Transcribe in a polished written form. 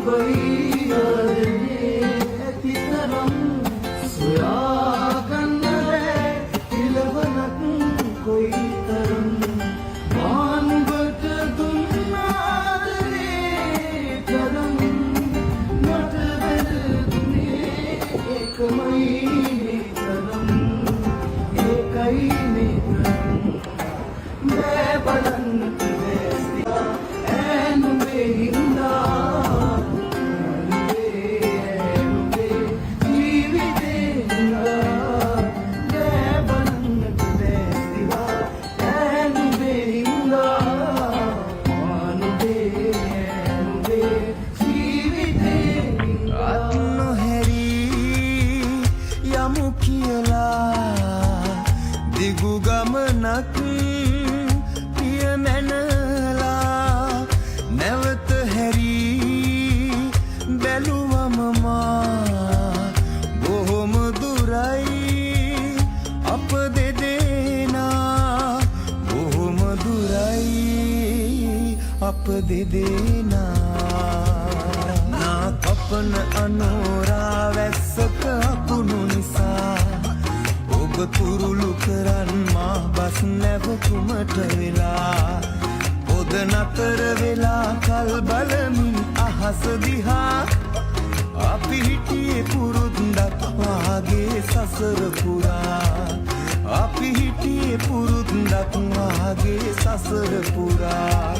ඔබයි ආදරේ ඇතිතරම් සොයාගන්න බෑ ඉලවනක් කොයිතරම් මානුබට දුන්න ආදරේ තරම් මට වැරදුනේ එකමයි මේ තරම් ඒකයි මේ තරම් බෑ බලන්නට දිගු ගමනක් පිය මැනලා නැවත හැරී බැලුවම මා බොහොම දුරයි අප දෙදෙනා බොහොම දුරයි අප දෙදෙනා නා කපන අනෝරා වැස්සක අකුණු නිසා ඔබ තුරුළු කරන් මා බස් නැවතුමට වෙලා පොද නතර වෙලා කල් බලමින් අහස දිහා අපි හිටියේ පුරුද්දක් වාගේ සසර පුරා අපි හිටියේ පුරුද්දක් වාගේ සසර පුරා